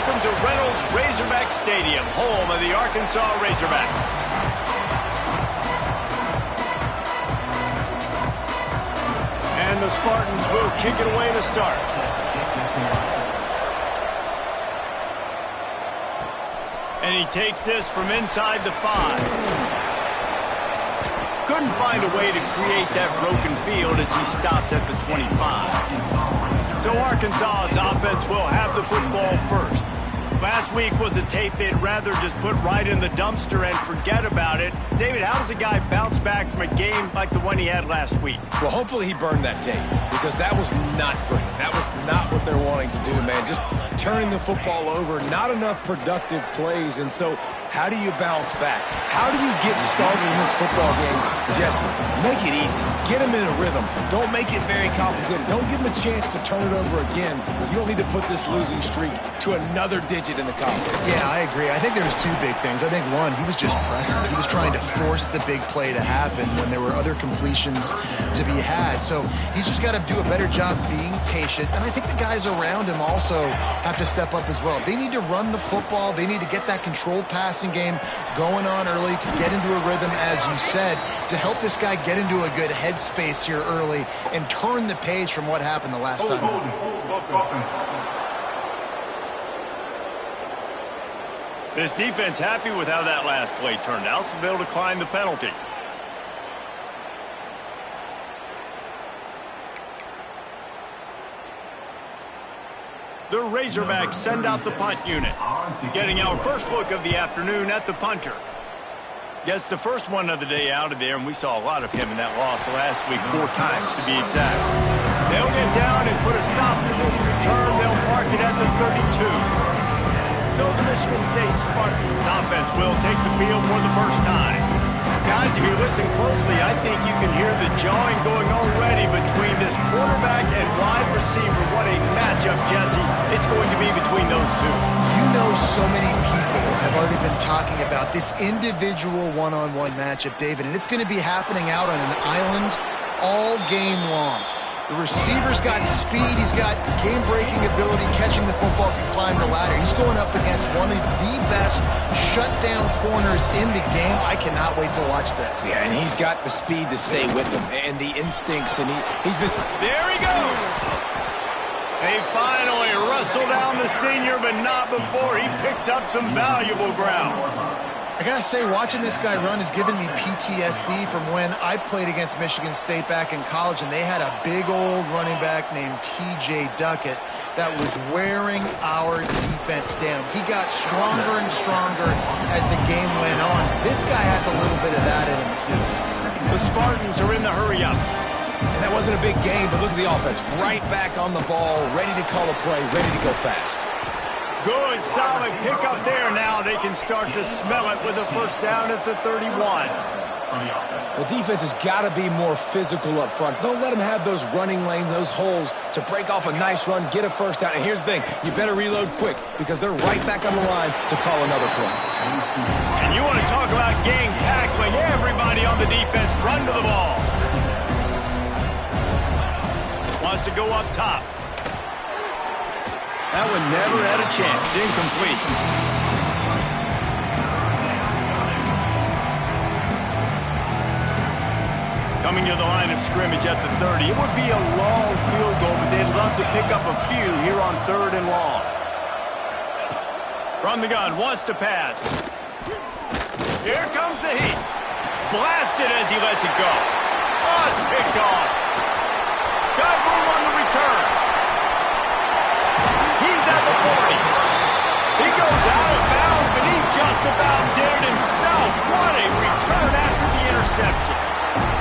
welcome to Reynolds Razorback Stadium, home of the Arkansas Razorbacks. And the Spartans will kick it away to start. And he takes this from inside the 5. Couldn't find a way to create that broken field as he stopped at the 25. So Arkansas's offense will have the football first. Last week was a tape they'd rather just put right in the dumpster and forget about it. David, how does a guy bounce back from a game like the one he had last week? Well, hopefully he burned that tape, because that was not pretty. That was not what they're wanting to do, man. Just turning the football over, not enough productive plays. And so how do you bounce back? How do you get started in this football game? Jesse, make it easy. Get him in a rhythm. Don't make it very complicated. Don't give him a chance to turn it over again. You don't need to put this losing streak to another digit in the column. Yeah, I agree. I think there was two big things. I think, one, he was just pressing. He was trying to force the big play to happen when there were other completions to be had. So he's just got to do a better job being patient. And I think the guys around him also have to step up as well. They need to run the football. They need to get that controlled passing game going on early to get into a rhythm, as you said, to help this guy get into a good headspace here early and turn the page from what happened the last time. This defense happy with how that last play turned out, so they'll decline the penalty. The Razorbacks send out the punt unit. Getting our first look of the afternoon at the punter. Gets the first one of the day out of there, and we saw a lot of him in that loss last week, 4 times to be exact. They'll get down and put a stop to this return. They'll mark it at the 32. So the Michigan State Spartans offense will take the field for the first time. Guys, if you listen closely, I think you can hear the jawing going already between this quarterback and wide receiver. What a matchup, Jesse, it's going to be between those two. You know, so many people have already been talking about this individual one-on-one matchup, David, and it's going to be happening out on an island all game long. The receiver's got speed, he's got game-breaking ability, catching the football, can climb the ladder. He's going up against one of the best shutdown corners in the game. I cannot wait to watch this. Yeah, and he's got the speed to stay with him and the instincts, and he's been... There he goes! They finally wrestle down the senior, but not before he picks up some valuable ground. I gotta say, watching this guy run has given me PTSD from when I played against Michigan State back in college, and they had a big old running back named T.J. Duckett that was wearing our defense down. He got stronger and stronger as the game went on. This guy has a little bit of that in him, too. The Spartans are in the hurry-up. And that wasn't a big game, but look at the offense. Right back on the ball, ready to call a play, ready to go fast. Good, solid pickup there. Now they can start to smell it with a first down at the 31. The defense has got to be more physical up front. Don't let them have those running lanes, those holes to break off a nice run, get a first down. And here's the thing, you better reload quick because they're right back on the line to call another play. And you want to talk about game tackling. Everybody on the defense run to the ball. Wants to go up top. That one never had a chance. Incomplete. Coming to the line of scrimmage at the 30. It would be a long field goal, but they'd love to pick up a few here on 3rd and long. From the gun, wants to pass. Here comes the heat. Blasted as he lets it go. Oh, it's picked off. Got room on the return. He's at the 40. He goes out of bounds, but he just about did it himself. What a return after the interception.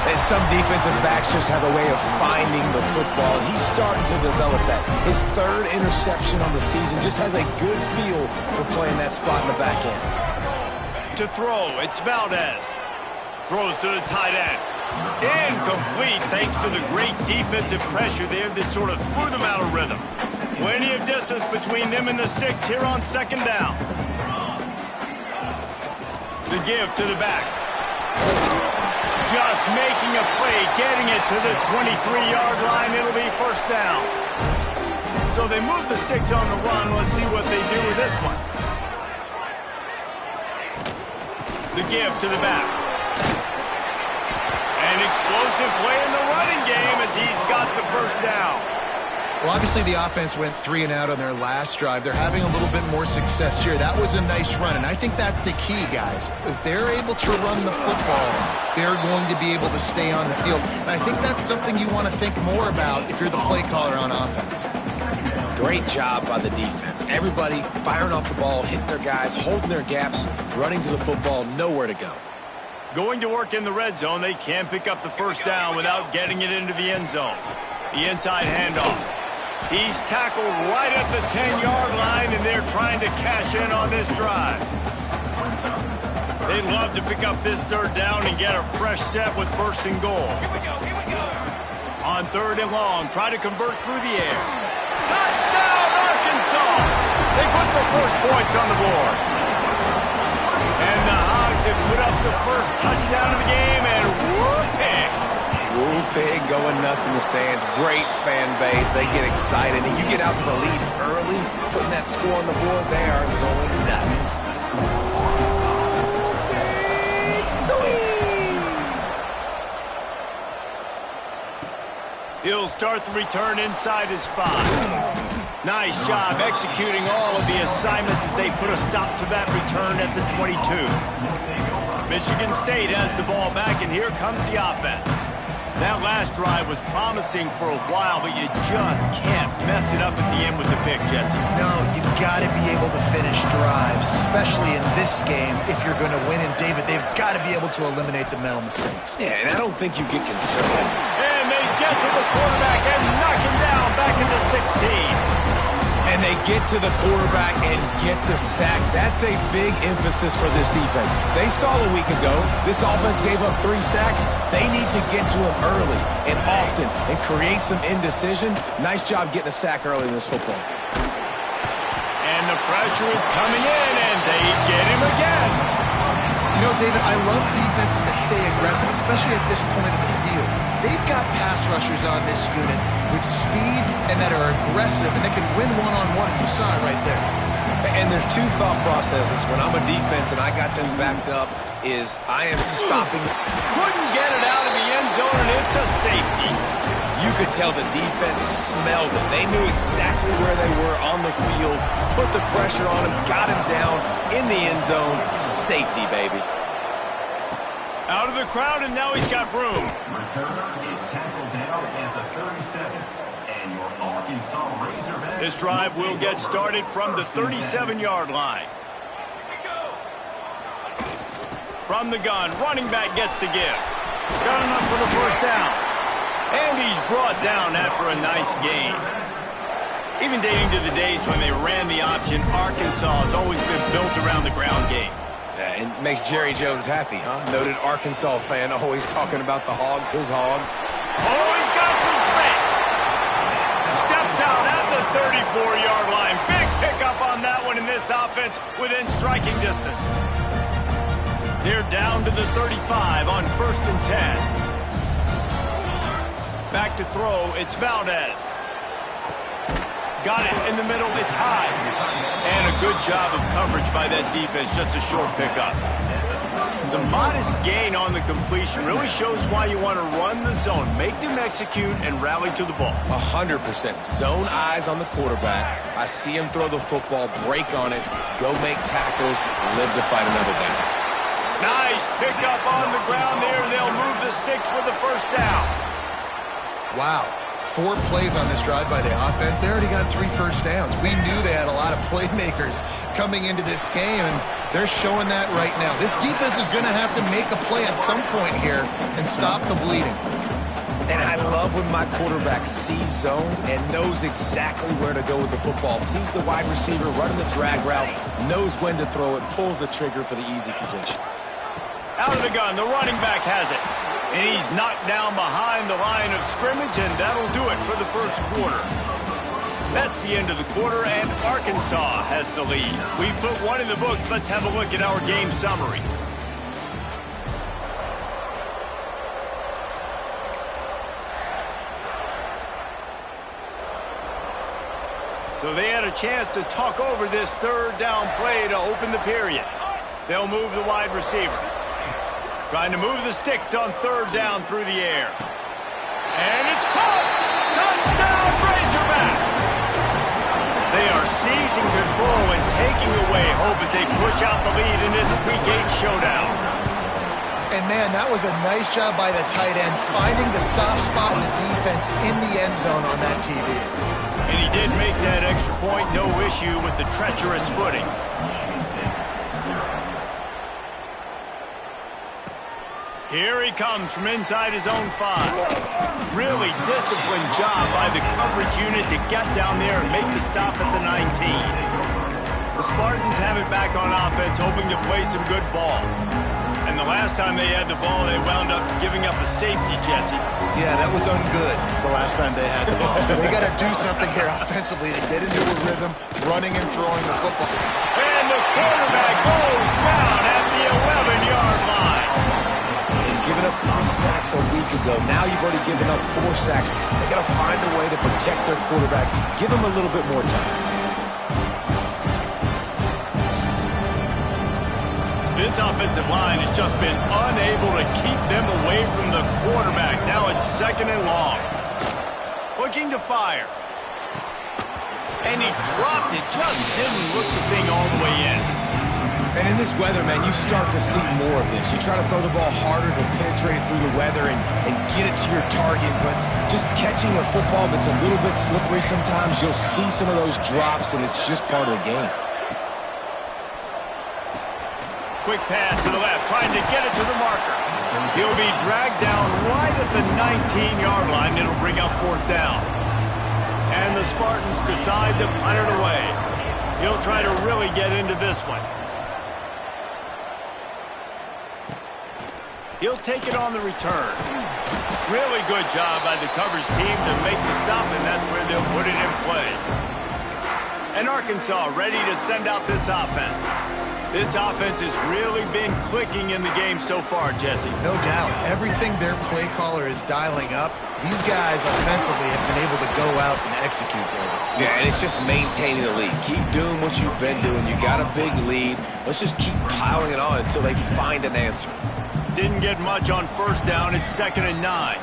And some defensive backs just have a way of finding the football. He's starting to develop that. His 3rd interception on the season, just has a good feel for playing that spot in the back end. To throw, it's Valdez. Throws to the tight end. Incomplete thanks to the great defensive pressure there that sort of threw them out of rhythm. Plenty of distance between them and the sticks here on 2nd down. The give to the back. Just making a play, getting it to the 23-yard line. It'll be first down. So they move the sticks on the run. Let's see what they do with this one. The give to the back. An explosive play in the running game as he's got the first down. Well, obviously the offense went 3 and out on their last drive. They're having a little bit more success here. That was a nice run, and I think that's the key, guys. If they're able to run the football, they're going to be able to stay on the field. And I think that's something you want to think more about if you're the play caller on offense. Great job by the defense. Everybody firing off the ball, hitting their guys, holding their gaps, running to the football, nowhere to go. Going to work in the red zone, they can't pick up the first down without getting it into the end zone. The inside handoff. He's tackled right at the 10-yard line, and they're trying to cash in on this drive. They'd love to pick up this third down and get a fresh set with first and goal. Here we go. On third and long, try to convert through the air. Touchdown, Arkansas! They put the first points on the board. And the Hogs have put up the first touchdown of the game, and whoop-pig. Woo Pig going nuts in the stands. Great fan base. They get excited. And you get out to the lead early, putting that score on the board, they are going nuts. He'll start the return inside his 5. Nice job executing all of the assignments as they put a stop to that return at the 22. Michigan State has the ball back, and here comes the offense. That last drive was promising for a while, but you just can't mess it up at the end with the pick, Jesse. No, you got to be able to finish drives, especially in this game. If you're going to win, and David, they've got to be able to eliminate the mental mistakes. Yeah, and I don't think you get concerned. And they get to the quarterback and knock him down back into 16. And they get to the quarterback and get the sack. That's a big emphasis for this defense. They saw a week ago, this offense gave up 3 sacks. They need to get to him early and often and create some indecision. Nice job getting a sack early in this football game. And the pressure is coming in, and they get him again. You know, David, I love defenses that stay aggressive, especially at this point of the field. They've got pass rushers on this unit with speed and that are aggressive and that can win one-on-one, and you saw it right there. And there's 2 thought processes. When I'm a defense and I got them backed up is I am stopping. Couldn't get it out of the end zone, and it's a safety. You could tell the defense smelled it. They knew exactly where they were on the field, put the pressure on him, got him down in the end zone. Safety, baby. Out of the crowd, and now he's got room. Returner is tackled down at the 37. And your Arkansas Razorbacks. This drive will get started from the 37-yard line. From the gun, running back gets to give. Got enough for the first down. And he's brought down after a nice gain. Even dating to the days when they ran the option, Arkansas has always been built around the ground game. Yeah, it makes Jerry Jones happy, huh? Noted Arkansas fan, always talking about the Hogs, his Hogs. Oh, he's got some space. Steps out at the 34-yard line. Big pickup on that one in this offense within striking distance. They're down to the 35 on 1st and 10. Back to throw, it's Valdez. Got it in the middle, it's high. And a good job of coverage by that defense, just a short pickup. The modest gain on the completion really shows why you want to run the zone. Make them execute and rally to the ball. 100%. Zone eyes on the quarterback. I see him throw the football, break on it, go make tackles, live to fight another down. Nice pickup on the ground there, and they'll move the sticks with the first down. Wow. 4 plays on this drive by the offense. They already got 3 first downs. We knew they had a lot of playmakers coming into this game, and they're showing that right now. This defense is going to have to make a play at some point here and stop the bleeding. And I love when my quarterback sees zone and knows exactly where to go with the football. Sees the wide receiver running the drag route, knows when to throw it, pulls the trigger for the easy completion. Out of the gun, the running back has it. And he's knocked down behind the line of scrimmage, and that'll do it for the first quarter. That's the end of the quarter, and Arkansas has the lead. We put one in the books. Let's have a look at our game summary. So they had a chance to talk over this third down play to open the period. They'll move the wide receiver. Trying to move the sticks on third down through the air. And it's caught! Touchdown, Razorbacks! They are seizing control and taking away hope as they push out the lead in this Week 8 showdown. And, man, that was a nice job by the tight end, finding the soft spot in the defense in the end zone on that TD. And he did make that extra point, no issue with the treacherous footing. Here he comes from inside his own 5. Really disciplined job by the coverage unit to get down there and make the stop at the 19. The Spartans have it back on offense, hoping to play some good ball. And the last time they had the ball, they wound up giving up a safety, Jesse. Yeah, that was ungood the last time they had the ball. So they got to do something here offensively to get into a rhythm, running and throwing the football. And the quarterback goes down at the 11-yard line. Giving up 3 sacks a week ago. Now you've already given up 4 sacks. They got to find a way to protect their quarterback. Give him a little bit more time. This offensive line has just been unable to keep them away from the quarterback. Now it's 2nd and long. Looking to fire. And he dropped it. Just didn't look the thing all the way in. And in this weather, man, you start to see more of this. You try to throw the ball harder to penetrate it through the weather and get it to your target, but just catching a football that's a little bit slippery sometimes, you'll see some of those drops, and it's just part of the game. Quick pass to the left, trying to get it to the marker. He'll be dragged down right at the 19-yard line. It'll bring up 4th down. And the Spartans decide to punt it away. He'll try to really get into this one. He'll take it on the return. Really good job by the coverage team to make the stop, and that's where they'll put it in play. And Arkansas ready to send out this offense. This offense has really been clicking in the game so far, Jesse. No doubt. Everything their play caller is dialing up, these guys offensively have been able to go out and execute there. Yeah, and it's just maintaining the lead. Keep doing what you've been doing. You got a big lead. Let's just keep piling it on until they find an answer. Didn't get much on 1st down. It's 2nd and 9.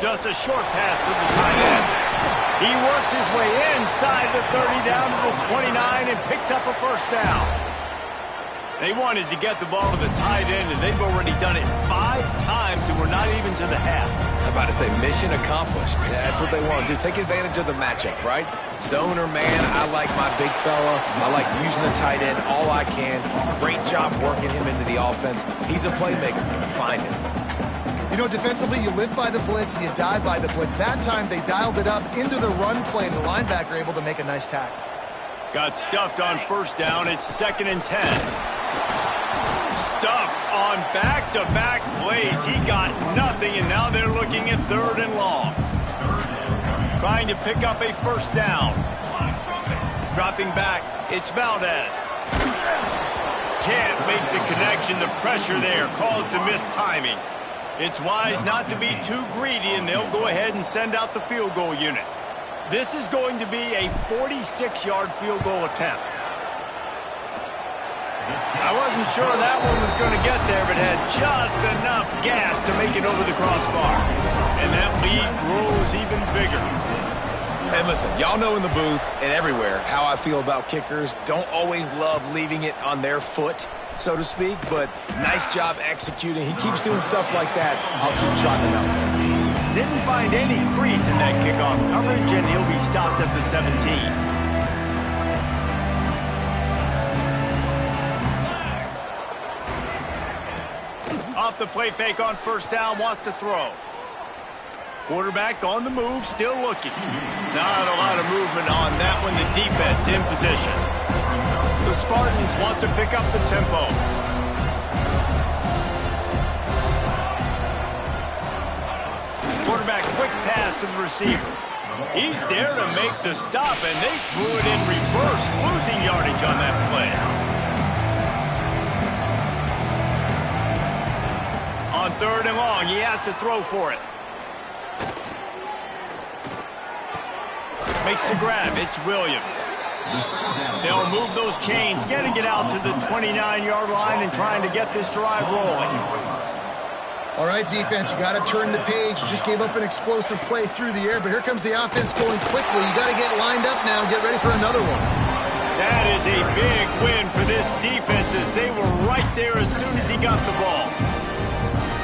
Just a short pass to the tight end. He works his way inside the 30 down to the 29 and picks up a 1st down. They wanted to get the ball to the tight end, and they've already done it 5 times, and we're not even to the half. I'm about to say mission accomplished. Yeah, that's what they want to do. Take advantage of the matchup, right? Zone or man, I like my big fella. I like using the tight end all I can. Great job working him into the offense. He's a playmaker. Find him. You know, defensively, you live by the blitz and you die by the blitz. That time, they dialed it up into the run play, and the linebacker able to make a nice tackle. Got stuffed on 1st down. It's 2nd and 10. Stuffed on back-to-back plays. He got nothing, and now they're looking at 3rd and long. Trying to pick up a 1st down. Dropping back, it's Valdez. Can't make the connection. The pressure there caused the mistiming. It's wise not to be too greedy, and they'll go ahead and send out the field goal unit. This is going to be a 46-yard field goal attempt. I wasn't sure that one was going to get there, but had just enough gas to make it over the crossbar. And that lead grows even bigger. And listen, y'all know in the booth and everywhere how I feel about kickers. Don't always love leaving it on their foot, so to speak, but nice job executing. He keeps doing stuff like that. I'll keep trotting him out there. Didn't find any crease in that kickoff coverage, and he'll be stopped at the 17. Off the play fake on 1st down, wants to throw. Quarterback on the move, still looking. Not a lot of movement on that one. The defense in position. The Spartans want to pick up the tempo. Quarterback, quick pass to the receiver. He's there to make the stop, and they threw it in reverse, losing yardage on that play. On 3rd and long, he has to throw for it. makes the grab. It's Williams. They'll move those chains, getting it out to the 29-yard line and trying to get this drive rolling. All right, defense, you got to turn the page. You just gave up an explosive play through the air, but here comes the offense going quickly. You got to get lined up now and get ready for another one. That is a big win for this defense as they were right there as soon as he got the ball.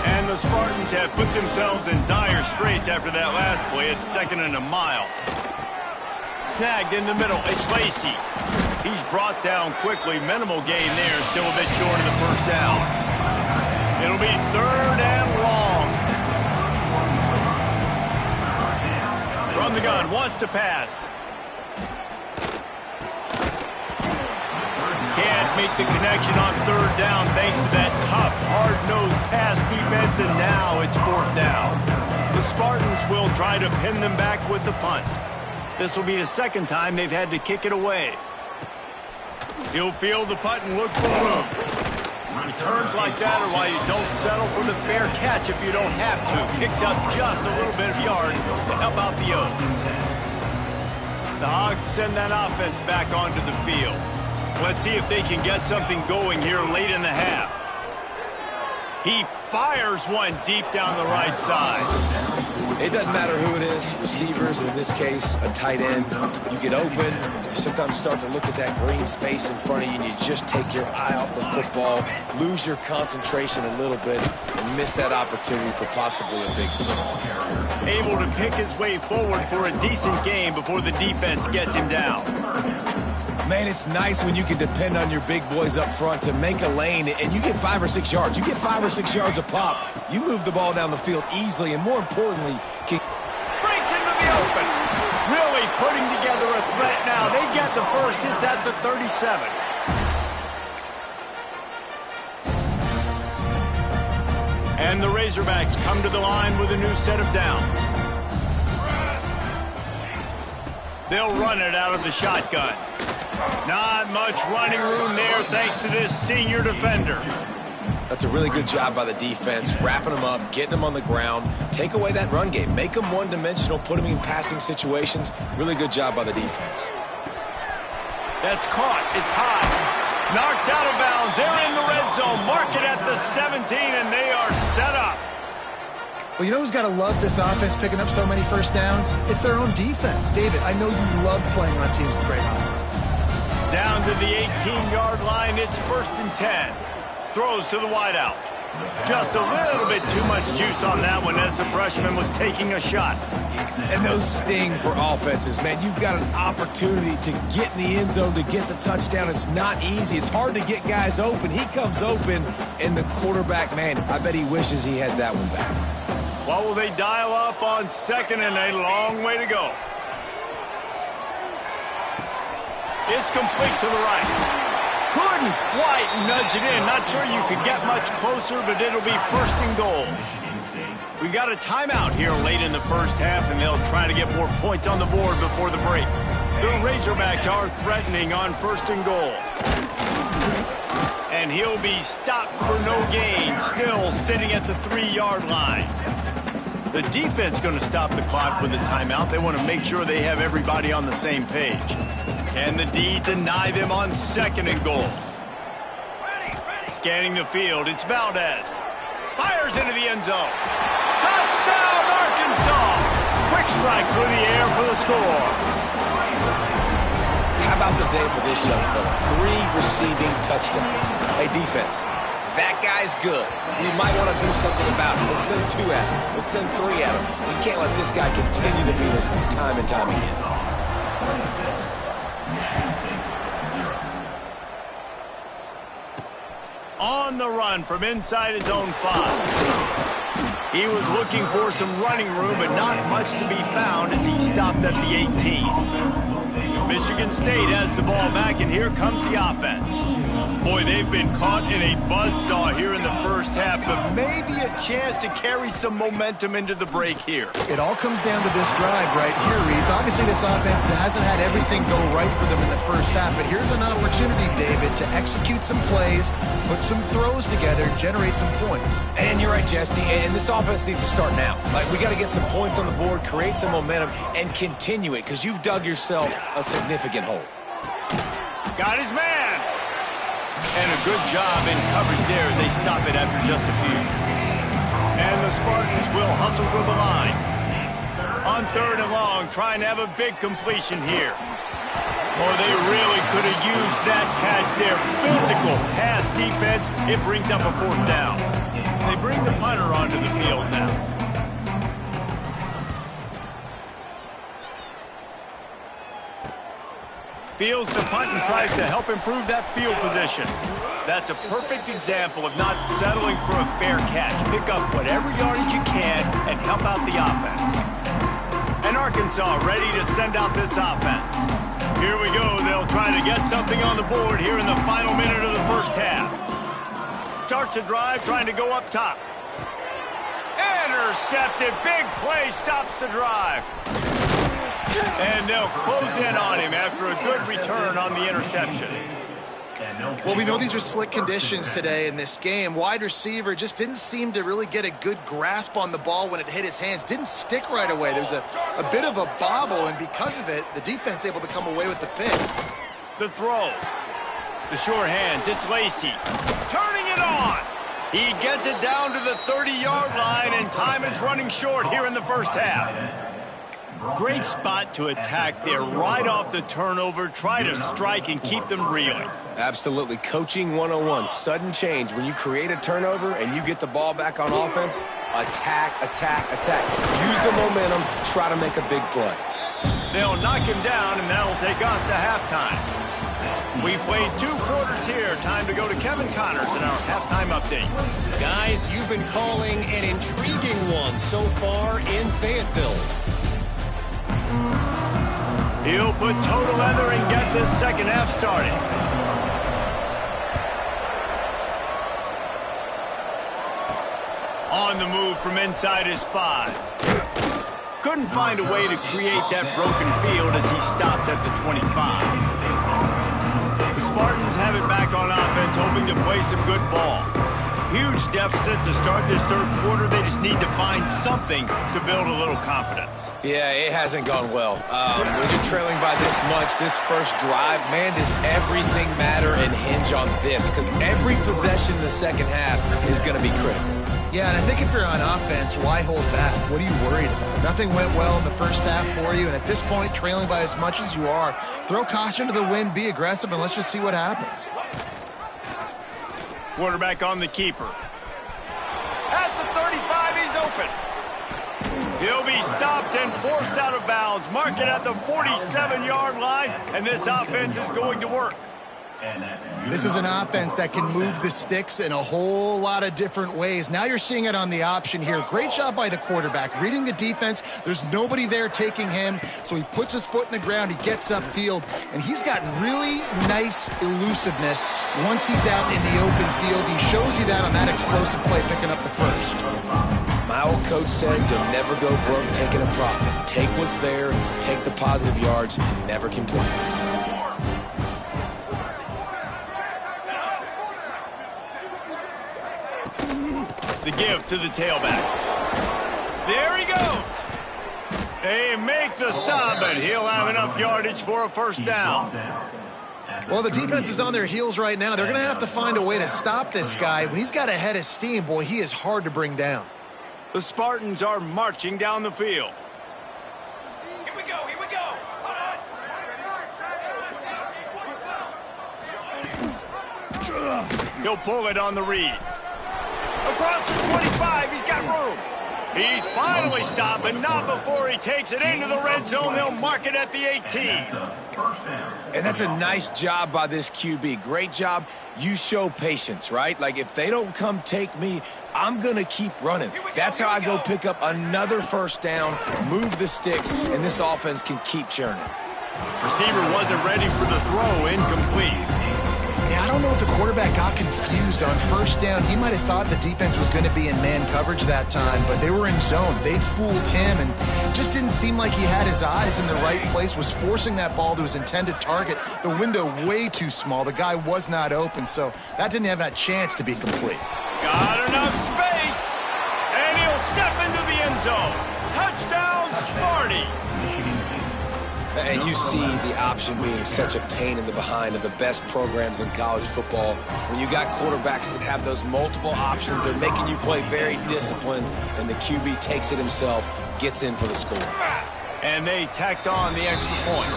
And the Spartans have put themselves in dire straits after that last play. It's 2nd and a mile. Snagged in the middle. It's Lacey. He's brought down quickly. Minimal gain there. Still a bit short of the first down. It'll be 3rd and long. From the gun. Wants to pass. Can't make the connection on 3rd down thanks to that tough, hard-nosed pass defense, and now it's 4th down. The Spartans will try to pin them back with the punt. This will be the 2nd time they've had to kick it away. He'll field the punt and look for room. Returns like that are why you don't settle for the fair catch if you don't have to. Picks up just a little bit of yards to help out the Oaks. The Hogs send that offense back onto the field. Let's see if they can get something going here late in the half. He fires one deep down the right side. It doesn't matter who it is, receivers, in this case, a tight end. You get open, you sometimes start to look at that green space in front of you, and you just take your eye off the football, lose your concentration a little bit, and miss that opportunity for possibly a big play. Able to pick his way forward for a decent game before the defense gets him down. Man, it's nice when you can depend on your big boys up front to make a lane, and you get 5 or 6 yards. You get 5 or 6 yards a pop. You move the ball down the field easily, and more importantly, breaks into the open. Really putting together a threat now. They get the first. It's at the 37. And the Razorbacks come to the line with a new set of downs. They'll run it out of the shotgun. Not much running room there thanks to this senior defender. That's a really good job by the defense, wrapping them up, getting them on the ground, take away that run game, make them one-dimensional, put them in passing situations. Really good job by the defense. That's caught. It's high. Knocked out of bounds. They're in the red zone. Mark it at the 17, and they are set up. Well, you know who's got to love this offense picking up so many first downs? It's their own defense. David, I know you love playing on teams with great offenses. Down to the 18-yard line, it's 1st and 10. Throws to the wideout. Just a little bit too much juice on that one as the freshman was taking a shot. And those sting for offenses, man. You've got an opportunity to get in the end zone to get the touchdown. It's not easy. It's hard to get guys open. He comes open, and the quarterback, man, I bet he wishes he had that one back. What will they dial up on 2nd and a long way to go? It's complete to the right. Couldn't quite nudge it in. Not sure you could get much closer, but it'll be 1st and goal. We got a timeout here late in the first half, and they'll try to get more points on the board before the break. The Razorbacks are threatening on 1st and goal. And he'll be stopped for no gain, still sitting at the 3-yard line. The defense going to stop the clock with a timeout. They want to make sure they have everybody on the same page. Can the D deny them on 2nd and goal? Scanning the field, it's Valdez. Fires into the end zone. Touchdown, Arkansas! Quick strike through the air for the score. How about the day for this young fella? 3 receiving touchdowns. Hey, defense, that guy's good. We might want to do something about it. Let's send 2 at him. Let's send 3 at him. We can't let this guy continue to beat us time and time again. On the run from inside his own 5. He was looking for some running room, but not much to be found as he stopped at the 18. Michigan State has the ball back, and here comes the offense. Boy, they've been caught in a buzzsaw here in the first half, but maybe a chance to carry some momentum into the break here. It all comes down to this drive right here, Reese. Obviously, this offense hasn't had everything go right for them in the first half, but here's an opportunity, David, to execute some plays, put some throws together, and generate some points. And you're right, Jesse, and this offense needs to start now. Like, we got to get some points on the board, create some momentum, and continue it, because you've dug yourself a significant hole. Got his man. And a good job in coverage there as they stop it after just a few. And the Spartans will hustle to the line. On 3rd and long, trying to have a big completion here. Oh, they really could have used that catch there. Physical pass defense. It brings up a 4th down. They bring the punter onto the field now. Fields the punt and tries to help improve that field position. That's a perfect example of not settling for a fair catch. Pick up whatever yardage you can and help out the offense. And Arkansas ready to send out this offense. Here we go. They'll try to get something on the board here in the final minute of the first half. Starts a drive trying to go up top. Intercepted. Big play stops the drive. And they'll close in on him after a good return on the interception. Well, we know these are slick conditions today in this game. Wide receiver just didn't seem to really get a good grasp on the ball when it hit his hands. Didn't stick right away. There's a bit of a bobble, and because of it, the defense able to come away with the pick. The throw. The sure hands. It's Lacey. Turning it on. He gets it down to the 30-yard line, and time is running short here in the first half. Great spot to attack there, right off the turnover. Try to strike and keep them reeling. Absolutely. Coaching 101. Sudden change. When you create a turnover and you get the ball back on offense, attack, attack, attack. Use the momentum. Try to make a big play. They'll knock him down, and that'll take us to halftime. We played 2 quarters here. Time to go to Kevin Connors in our halftime update. Guys, you've been calling an intriguing one so far in Fayetteville. He'll put toe to leather and get this second half started. On the move from inside his 5. Couldn't find a way to create that broken field as he stopped at the 25. The Spartans have it back on offense, hoping to play some good ball. Huge deficit to start this 3rd quarter. They just need to find something to build a little confidence. Yeah, it hasn't gone well. When you're trailing by this much, this first drive, man, does everything matter and hinge on this? Because every possession in the second half is going to be critical. Yeah, and I think if you're on offense, why hold back? What are you worried about? Nothing went well in the first half for you, and at this point, trailing by as much as you are, throw caution to the wind, be aggressive, and let's just see what happens. Quarterback on the keeper. At the 35, he's open. He'll be stopped and forced out of bounds. Mark it at the 47-yard line, and this offense is going to work. This is an offense that can move the sticks in a whole lot of different ways. Now you're seeing it on the option here. Great job by the quarterback. Reading the defense, there's nobody there taking him, so he puts his foot in the ground, he gets upfield, and he's got really nice elusiveness once he's out in the open field. He shows you that on that explosive play, picking up the first. My old coach said you'll never go broke taking a profit. Take what's there, take the positive yards, and never complain. The give to the tailback. There he goes. They make the stop, but he'll have enough yardage for a first down. Well, the defense is on their heels right now. They're going to have to find a way to stop this guy. When he's got a head of steam, boy, he is hard to bring down. The Spartans are marching down the field. Here we go, here we go. He'll pull it on the read. Across the 25, he's got room. He's finally stopped, but not before he takes it into the red zone. They'll mark it at the 18. And that's a nice job by this QB. Great job. You show patience, right? Like, if they don't come take me, I'm going to keep running. That's how I go pick up another first down, move the sticks, and this offense can keep churning. Receiver wasn't ready for the throw, incomplete. Yeah, I don't know if the quarterback got confused on first down. He might have thought the defense was going to be in man coverage that time, but they were in zone. They fooled him, and just didn't seem like he had his eyes in the right place, was forcing that ball to his intended target. The window way too small. The guy was not open, so that didn't have that chance to be complete. Got enough space, and he'll step into the end zone. Touchdown, Sparty. And you see the option being such a pain in the behind of the best programs in college football. When you got quarterbacks that have those multiple options, they're making you play very disciplined, and the QB takes it himself, gets in for the score. And they tacked on the extra point.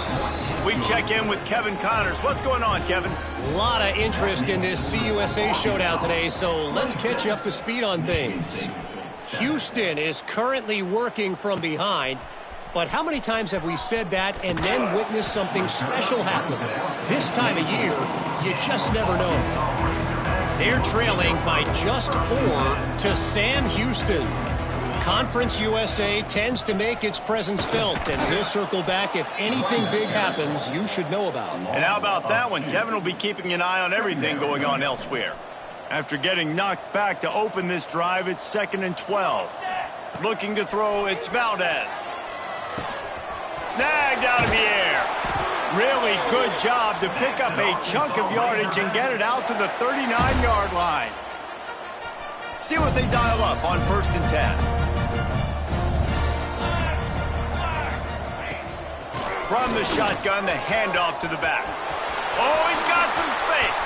We check in with Kevin Connors. What's going on, Kevin? A lot of interest in this CUSA showdown today, so let's catch you up to speed on things. Houston is currently working from behind. But how many times have we said that and then witnessed something special happen? This time of year, you just never know. They're trailing by just 4 to Sam Houston. Conference USA tends to make its presence felt, and we'll circle back if anything big happens you should know about. And how about that one? Kevin will be keeping an eye on everything going on elsewhere. After getting knocked back to open this drive, it's 2nd and 12. Looking to throw, it's Valdez. Snagged out of the air. Really good job to pick up a chunk of yardage and get it out to the 39-yard line. See what they dial up on 1st and 10. From the shotgun, the handoff to the back. Oh, he's got some space.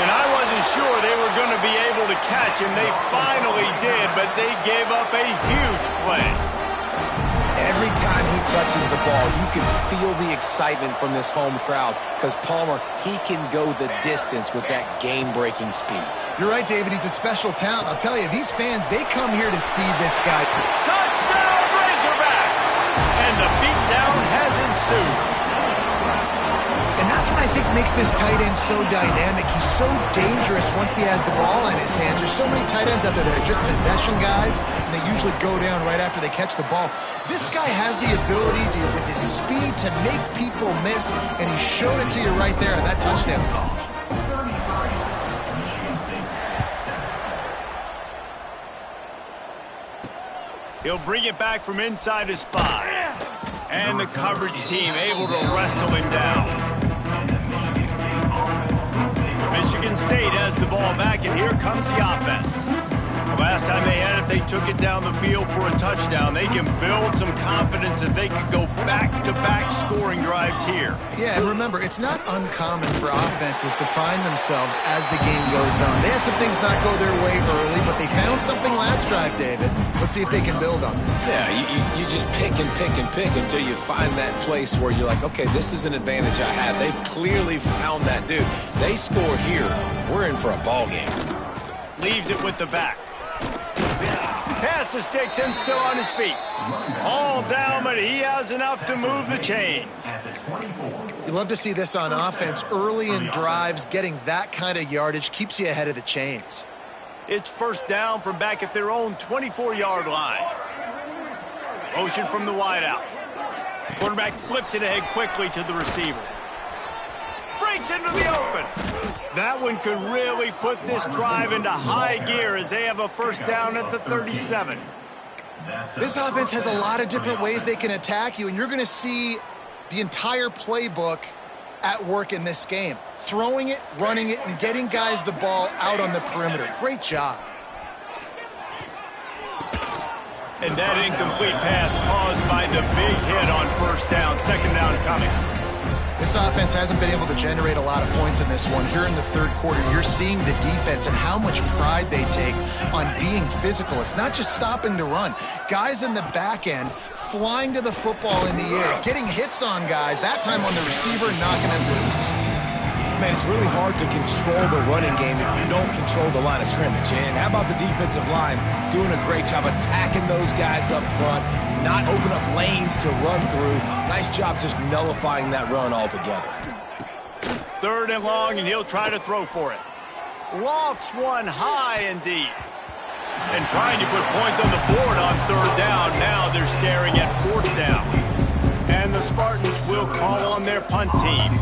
And I wasn't sure they were going to be able to catch him. They finally did, but they gave up a huge play. Every time he touches the ball, you can feel the excitement from this home crowd because Palmer, he can go the distance with that game-breaking speed. You're right, David. He's a special talent. I'll tell you, these fans, they come here to see this guy. Touchdown, Razorbacks! And the beatdown has ensued. And that's what I think makes this tight end so dynamic. He's so dangerous once he has the ball in his hands. There's so many tight ends out there that are just possession guys, and they usually go down right after they catch the ball. This guy has the ability to, with his speed, to make people miss, and he showed it to you right there on that touchdown. He'll bring it back from inside his 5. And the coverage team able to wrestle him down. Michigan State has the ball back, and here comes the offense. The last time they had it, they took it down the field for a touchdown. They can build some confidence that they could go back-to-back scoring drives here. Yeah, and remember, it's not uncommon for offenses to find themselves as the game goes on. They had some things not go their way early, but they found something last drive, David. Let's see if they can build on it. Yeah, you just pick and pick and pick until you find that place where you're like, okay, this is an advantage I have. They've clearly found that dude. They score here, we're in for a ball game. Leaves it with the back. Pass the sticks and still on his feet. All down, but he has enough to move the chains. You love to see this on offense. Early in drives, getting that kind of yardage keeps you ahead of the chains. It's 1st down from back at their own 24-yard line. Motion from the wideout. Quarterback flips it ahead quickly to the receiver. Breaks into the open. That one could really put this drive into high gear as they have a 1st down at the 37. This offense has a lot of different ways they can attack you, and you're going to see the entire playbook at work in this game. Throwing it, running it, and getting guys the ball out on the perimeter. Great job. And that incomplete pass caused by the big hit on 1st down. 2nd down coming. This offense hasn't been able to generate a lot of points in this one. Here in the 3rd quarter, you're seeing the defense and how much pride they take on being physical. It's not just stopping to run. Guys in the back end flying to the football in the air, getting hits on guys, that time on the receiver, knocking it loose. Man, it's really hard to control the running game if you don't control the line of scrimmage. And how about the defensive line doing a great job attacking those guys up front, not open up lanes to run through. Nice job just nullifying that run altogether. 3rd and long, and he'll try to throw for it. Lofts one high and deep. And trying to put points on the board on 3rd down. Now they're staring at 4th down. And the Spartans will call on their punt team.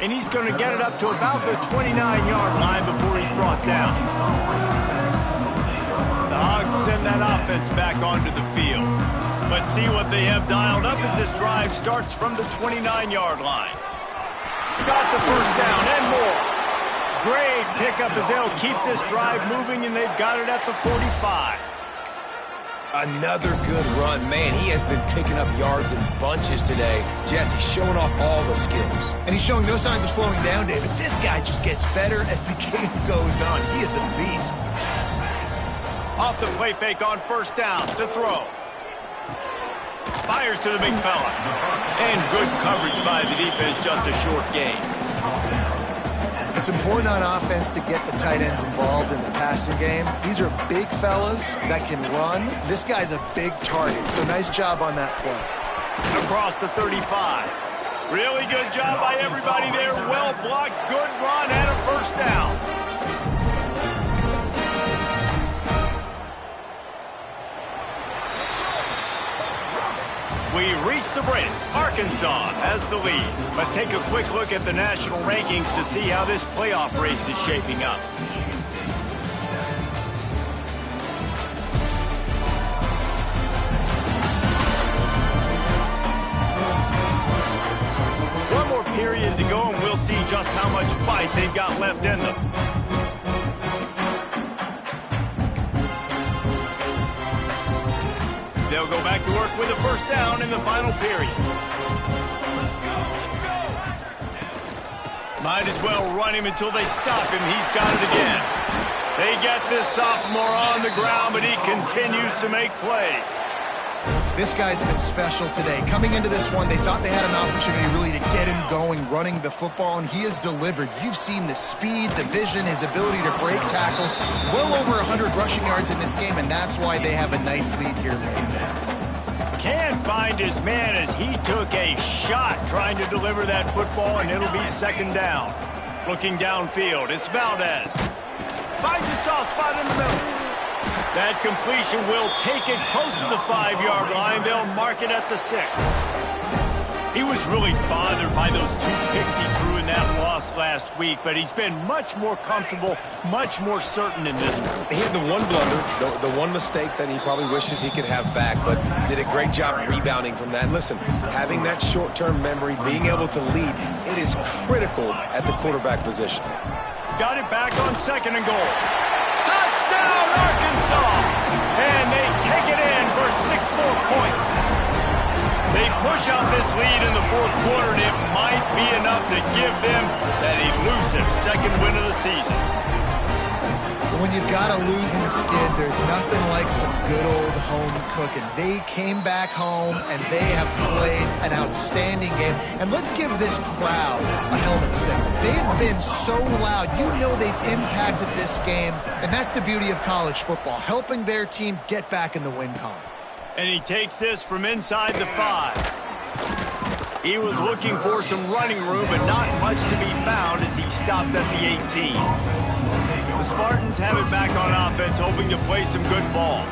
and he's going to get it up to about the 29-yard line before he's brought down. The Hogs send that offense back onto the field. Let's see what they have dialed up as this drive starts from the 29-yard line. Got the first down and more. Great pickup as they'll keep this drive moving, and they've got it at the 45. Another good run. Man, he has been picking up yards in bunches today. Jesse showing off all the skills. And he's showing no signs of slowing down, David. This guy just gets better as the game goes on. He is a beast. Off the play fake on first down to throw. Fires to the big fella. And good coverage by the defense, just a short gain. It's important on offense to get the tight ends involved in the passing game. These are big fellas that can run. This guy's a big target, so nice job on that play. Across the 35. Really good job by everybody there. Well blocked, good run, and a first down. We reach the break. Arkansas has the lead. Let's take a quick look at the national rankings to see how this playoff race is shaping up. One more period to go, and we'll see just how much fight they've got left in them. They'll go back to work with a first down in the final period. Might as well run him until they stop him. He's got it again. They get this sophomore on the ground, but he continues to make plays. This guy's been special today. Coming into this one, they thought they had an opportunity really to get him going, running the football, and he has delivered. You've seen the speed, the vision, his ability to break tackles. Well over 100 rushing yards in this game, and that's why they have a nice lead here late. Can't find his man as he took a shot trying to deliver that football, and it'll be second down. Looking downfield, it's Valdez. Finds a soft spot in the middle. That completion will take it close to the 5-yard line. They'll mark it at the 6. He was really bothered by those 2 picks he threw in that loss last week, but he's been much more comfortable, much more certain in this one. He had the one blunder, the one mistake that he probably wishes he could have back, but did a great job rebounding from that. Listen, having that short-term memory, being able to lead, it is critical at the quarterback position. Got it back on second and goal. Touchdown, Arkansas! And they take it in for 6 more points. They push out this lead in the fourth quarter, and it might be enough to give them that elusive second win of the season. When you've got a losing skid, there's nothing like some good old home cooking. They came back home, and they have played an outstanding game. And let's give this crowd a helmet stick. They've been so loud. You know they've impacted this game, and that's the beauty of college football, helping their team get back in the win column. And he takes this from inside the 5. He was looking for some running room, but not much to be found as he stopped at the 18. The Spartans have it back on offense, hoping to play some good ball.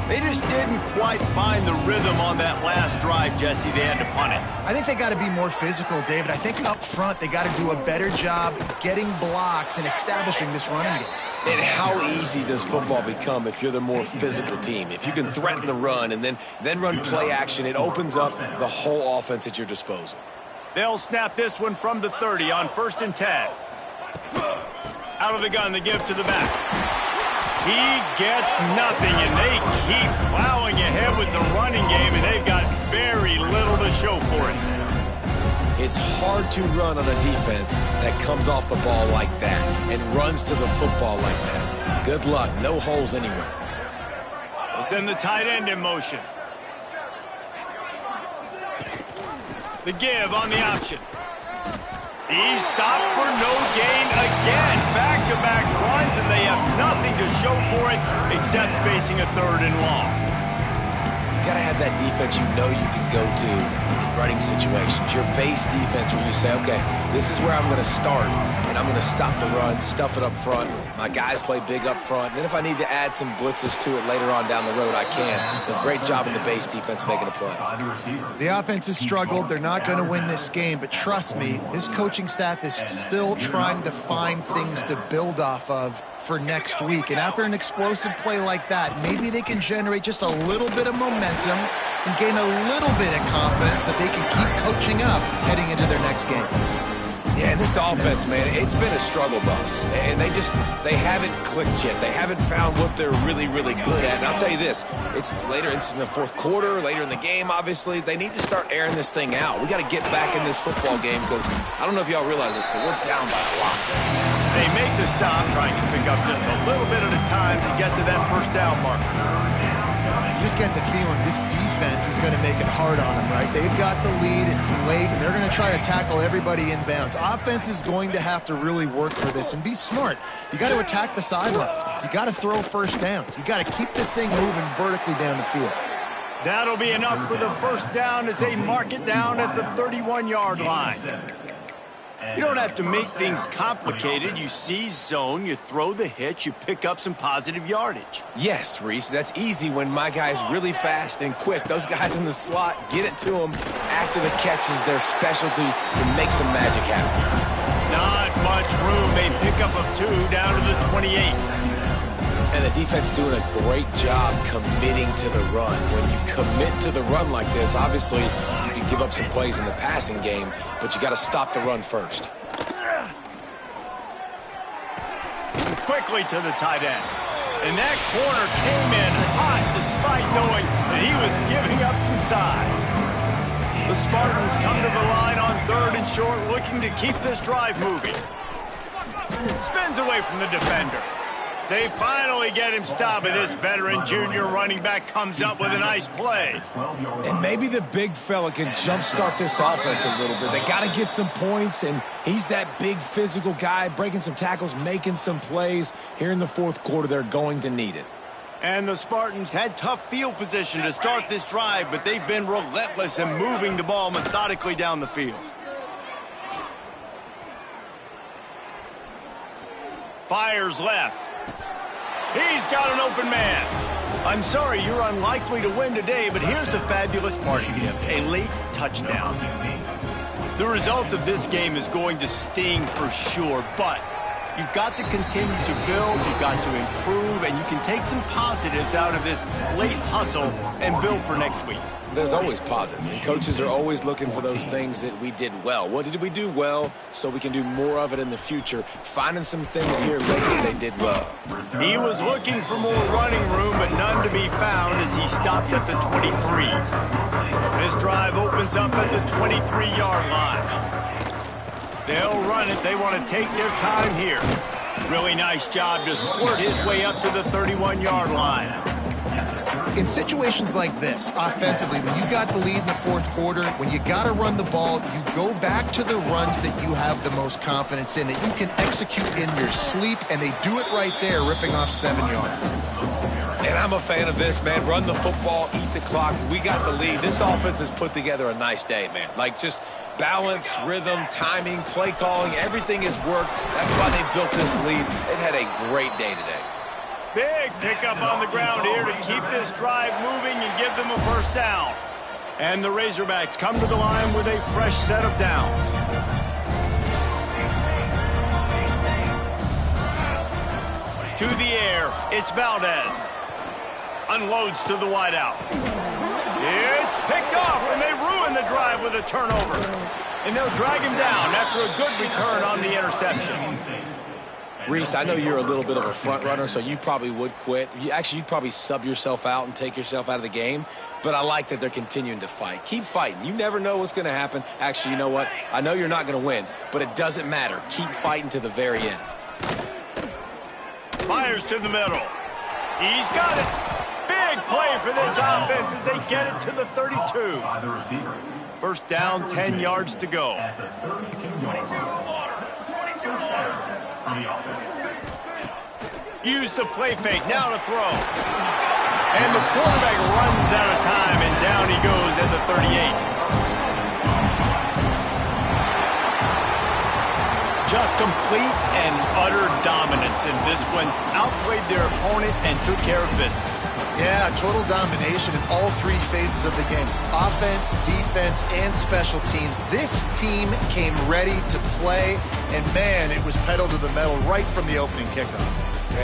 They just didn't quite find the rhythm on that last drive, Jesse. They had to punt it. I think they got to be more physical, David. I think up front they got to do a better job getting blocks and establishing this running game. And how easy does football become if you're the more physical team? If you can threaten the run and then run play action, it opens up the whole offense at your disposal. They'll snap this one from the 30 on 1st and 10. Out of the gun to give to the back. He gets nothing, and they keep plowing ahead with the running game, and they've got very little to show for it. It's hard to run on a defense that comes off the ball like that and runs to the football like that. Good luck. No holes anywhere. We'll send the tight end in motion. The give on the option. He's stopped for no gain again. Back-to-back runs, and they have nothing to show for it except facing a 3rd and long. You got to have that defense you know you can go to running situations, your base defense where you say, okay, this is where I'm going to start, and I'm going to stop the run, stuff it up front. My guys play big up front. And then if I need to add some blitzes to it later on down the road, I can. But great job in the base defense making a play. The offense has struggled. They're not going to win this game, but trust me, this coaching staff is still trying to find things to build off of for next week. And after an explosive play like that, maybe they can generate just a little bit of momentum and gain a little bit of confidence that they can keep coaching up heading into their next game. Yeah, and this offense, man, it's been a struggle bus. And they haven't clicked yet. They haven't found what they're really, really good at. And I'll tell you this, it's in the fourth quarter, later in the game, obviously. They need to start airing this thing out. We got to get back in this football game because I don't know if y'all realize this, but we're down by a lot. They make the stop, trying to pick up just a little bit at a time to get to that first down marker. You just get the feeling this defense is going to make it hard on them, right? They've got the lead, it's late, and they're going to try to tackle everybody inbounds. Offense is going to have to really work for this and be smart. You got to attack the sidelines. You got to throw first downs. You got to keep this thing moving vertically down the field. That'll be enough for the first down as they mark it down at the 31-yard line. You don't have to make things complicated. You seize zone, you throw the hitch, you pick up some positive yardage. Yes, Reese, that's easy when my guy's really fast and quick. Those guys in the slot, get it to them after the catch is their specialty and make some magic happen. Not much room. A pickup of 2 down to the 28. And the defense doing a great job committing to the run. When you commit to the run like this, obviously you can give up some plays in the passing game, but you got to stop the run first. Quickly to the tight end. And that corner came in hot despite knowing that he was giving up some size. The Spartans come to the line on 3rd and short, looking to keep this drive moving. Spins away from the defender. They finally get him stopped, and this veteran junior running back comes up with a nice play. And maybe the big fella can jumpstart this offense a little bit. They got to get some points, and he's that big physical guy, breaking some tackles, making some plays. Here in the fourth quarter, they're going to need it. And the Spartans had tough field position to start this drive, but they've been relentless in moving the ball methodically down the field. Fires left. He's got an open man. I'm sorry, you're unlikely to win today, but here's a fabulous party gift, a late touchdown. The result of this game is going to sting for sure, but you've got to continue to build, you've got to improve, and you can take some positives out of this late hustle and build for next week. There's always positives, and coaches are always looking for those things that we did well. What did we do well so we can do more of it in the future? Finding some things here lately they did well. He was looking for more running room, but none to be found as he stopped at the 23. This drive opens up at the 23-yard line. They'll run it. They want to take their time here. Really nice job to squirt his way up to the 31-yard line. In situations like this, offensively, when you got the lead in the fourth quarter, when you got to run the ball, you go back to the runs that you have the most confidence in, that you can execute in your sleep, and they do it right there, ripping off 7 yards. And I'm a fan of this, man. Run the football, eat the clock. We got the lead. This offense has put together a nice day, man. Like, just balance, rhythm, timing, play calling, everything has worked. That's why they've built this lead. They've had a great day today. Big pickup on the ground here to keep this drive moving and give them a first down. And the Razorbacks come to the line with a fresh set of downs. To the air, it's Valdez. Unloads to the wideout. It's picked off, and they ruin the drive with a turnover. And they'll drag him down after a good return on the interception. Reese, I know you're a little bit of a front runner, so you probably would quit. You'd probably sub yourself out and take yourself out of the game. But I like that they're continuing to fight. Keep fighting. You never know what's going to happen. Actually, you know what? I know you're not going to win, but it doesn't matter. Keep fighting to the very end. Fires to the middle. He's got it. Big play for this offense as they get it to the 32. First down, 10 yards to go. Use the play fake, now to throw. And the quarterback runs out of time, and down he goes at the 38. Just complete and utter dominance in this one. Outplayed their opponent and took care of business. Yeah, total domination in all three phases of the game. Offense, defense, and special teams. This team came ready to play, and man, it was pedal to the metal right from the opening kickoff.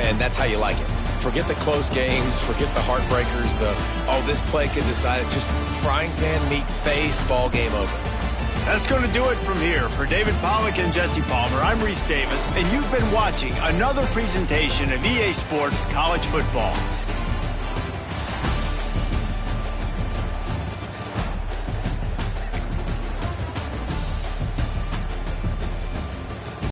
And that's how you like it. Forget the close games, forget the heartbreakers, this play could decide it. Just frying pan, meat face, ball game over. That's going to do it from here. For David Pollack and Jesse Palmer, I'm Reese Davis, and you've been watching another presentation of EA Sports College Football.